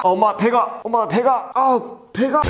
엄마 배가 배가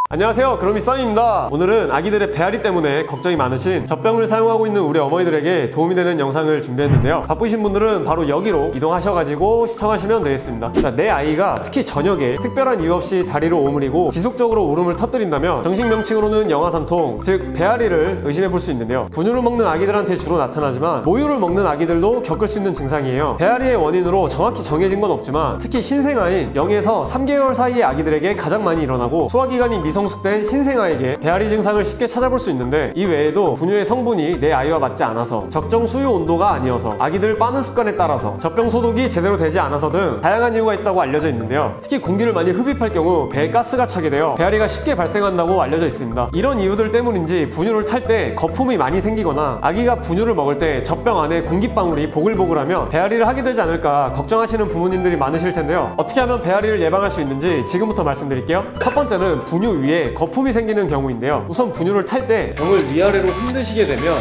안녕하세요, 그로미 써니입니다. 오늘은 아기들의 배앓이 때문에 걱정이 많으신 젖병을 사용하고 있는 우리 어머니들에게 도움이 되는 영상을 준비했는데요. 바쁘신 분들은 바로 여기로 이동하셔가지고 시청하시면 되겠습니다. 자, 내 아이가 특히 저녁에 특별한 이유 없이 다리를 오므리고 지속적으로 울음을 터뜨린다면 정식 명칭으로는 영아산통, 즉 배앓이를 의심해 볼 수 있는데요. 분유를 먹는 아기들한테 주로 나타나지만 모유를 먹는 아기들도 겪을 수 있는 증상이에요. 배앓이의 원인으로 정확히 정해진 건 없지만 특히 신생아인 0에서 3개월 사이의 아기들에게 가장 많이 일어나고 소화기관이 미성숙된 신생아에게 배앓이 증상을 쉽게 찾아볼 수 있는데, 이 외에도 분유의 성분이 내 아이와 맞지 않아서, 적정 수유 온도가 아니어서, 아기들 빠는 습관에 따라서, 젖병 소독이 제대로 되지 않아서 등 다양한 이유가 있다고 알려져 있는데요. 특히 공기를 많이 흡입할 경우 배에 가스가 차게 되어 배앓이가 쉽게 발생한다고 알려져 있습니다. 이런 이유들 때문인지 분유를 탈 때 거품이 많이 생기거나 아기가 분유를 먹을 때 젖병 안에 공기방울이 보글보글하면 배앓이를 하게 되지 않을까 걱정하시는 부모님들이 많으실 텐데요. 어떻게 하면 배앓이를 예방할 수 있는지 지금부터 말씀드릴게요. 첫 번째는 분유 위에 거품이 생기는 경우인데요. 우선 분유를 탈 때 병을 위아래로 흔드시게 되면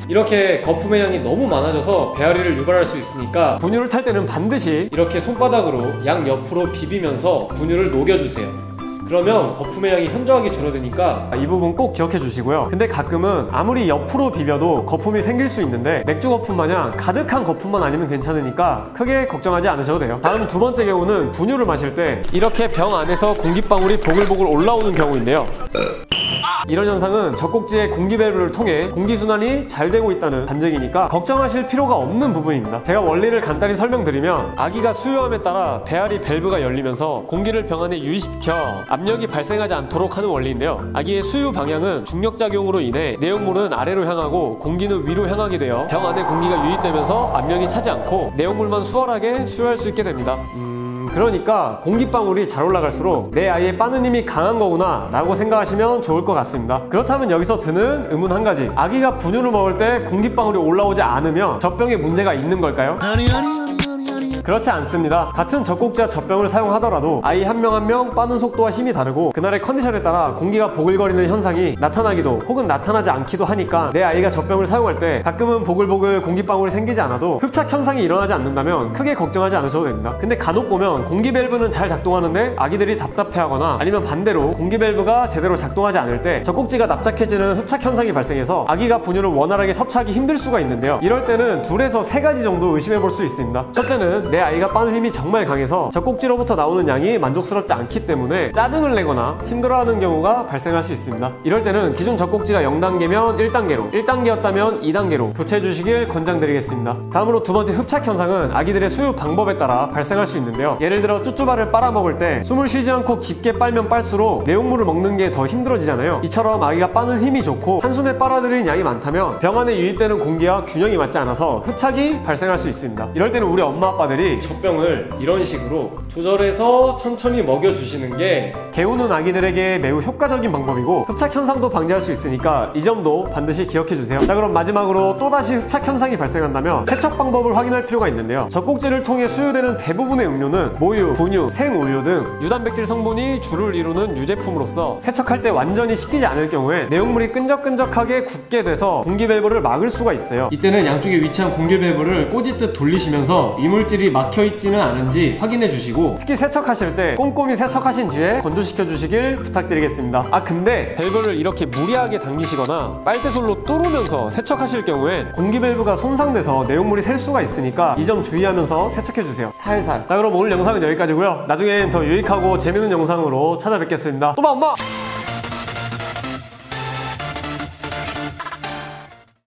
이렇게 거품의 양이 너무 많아져서 배앓이를 유발할 수 있으니까 분유를 탈 때는 반드시 이렇게 손바닥으로 양 옆으로 비비면서 분유를 녹여주세요. 그러면 거품의 양이 현저하게 줄어드니까 이 부분 꼭 기억해 주시고요. 근데 가끔은 아무리 옆으로 비벼도 거품이 생길 수 있는데 맥주 거품 마냥 가득한 거품만 아니면 괜찮으니까 크게 걱정하지 않으셔도 돼요. 다음 두 번째 경우는 분유를 마실 때 이렇게 병 안에서 공기방울이 보글보글 올라오는 경우인데요. 이런 현상은 젖꼭지의 공기 밸브를 통해 공기순환이 잘 되고 있다는 반증이니까 걱정하실 필요가 없는 부분입니다. 제가 원리를 간단히 설명드리면, 아기가 수유함에 따라 배앓이 밸브가 열리면서 공기를 병 안에 유입시켜 압력이 발생하지 않도록 하는 원리인데요. 아기의 수유 방향은 중력작용으로 인해 내용물은 아래로 향하고 공기는 위로 향하게 되어 병 안에 공기가 유입되면서 압력이 차지 않고 내용물만 수월하게 수유할 수 있게 됩니다. 그러니까 공기방울이 잘 올라갈수록 내 아이의 빠는 힘이 강한 거구나 라고 생각하시면 좋을 것 같습니다. 그렇다면 여기서 드는 의문 한 가지, 아기가 분유를 먹을 때 공기방울이 올라오지 않으면 젖병에 문제가 있는 걸까요? 그렇지 않습니다. 같은 젖꼭지와 젖병을 사용하더라도 아이 한 명 한 명 빠는 속도와 힘이 다르고 그날의 컨디션에 따라 공기가 보글거리는 현상이 나타나기도 혹은 나타나지 않기도 하니까 내 아이가 젖병을 사용할 때 가끔은 보글보글 공기방울이 생기지 않아도 흡착 현상이 일어나지 않는다면 크게 걱정하지 않으셔도 됩니다. 근데 간혹 보면 공기 밸브는 잘 작동하는데 아기들이 답답해하거나 아니면 반대로 공기 밸브가 제대로 작동하지 않을 때 젖꼭지가 납작해지는 흡착 현상이 발생해서 아기가 분유를 원활하게 섭취하기 힘들 수가 있는데요. 이럴 때는 둘에서 세 가지 정도 의심해 볼 수 있습니다. 첫째는 내 아이가 빠는 힘이 정말 강해서 젖꼭지로부터 나오는 양이 만족스럽지 않기 때문에 짜증을 내거나 힘들어하는 경우가 발생할 수 있습니다. 이럴 때는 기존 젖꼭지가 0단계면 1단계로, 1단계였다면 2단계로 교체해 주시길 권장드리겠습니다. 다음으로 두 번째 흡착 현상은 아기들의 수유 방법에 따라 발생할 수 있는데요. 예를 들어 쭈쭈바를 빨아먹을 때 숨을 쉬지 않고 깊게 빨면 빨수록 내용물을 먹는 게 더 힘들어지잖아요. 이처럼 아기가 빠는 힘이 좋고 한숨에 빨아들이는 양이 많다면 병 안에 유입되는 공기와 균형이 맞지 않아서 흡착이 발생할 수 있습니다. 이럴 때는 우리 엄마 아빠들이 젖병을 이런 식으로 조절해서 천천히 먹여주시는 게 개우는 아기들에게 매우 효과적인 방법이고 흡착 현상도 방지할 수 있으니까 이 점도 반드시 기억해 주세요. 자, 그럼 마지막으로 또다시 흡착 현상이 발생한다면 세척 방법을 확인할 필요가 있는데요. 젖꼭지를 통해 수유되는 대부분의 음료는 모유, 분유, 생우유 등 유단백질 성분이 주를 이루는 유제품으로서 세척할 때 완전히 식히지 않을 경우에 내용물이 끈적끈적하게 굳게 돼서 공기 밸브를 막을 수가 있어요. 이때는 양쪽에 위치한 공기 밸브를 꼬집듯 돌리시면서 이물질이 막혀있지는 않은지 확인해 주시고, 특히 세척하실 때 꼼꼼히 세척하신 뒤에 건조시켜 주시길 부탁드리겠습니다. 근데 밸브를 이렇게 무리하게 당기시거나 빨대솔로 뚫으면서 세척하실 경우에 공기 밸브가 손상돼서 내용물이 셀 수가 있으니까 이 점 주의하면서 세척해 주세요. 살살. 자, 그럼 오늘 영상은 여기까지고요. 나중엔 더 유익하고 재밌는 영상으로 찾아뵙겠습니다. 또 봐, 엄마!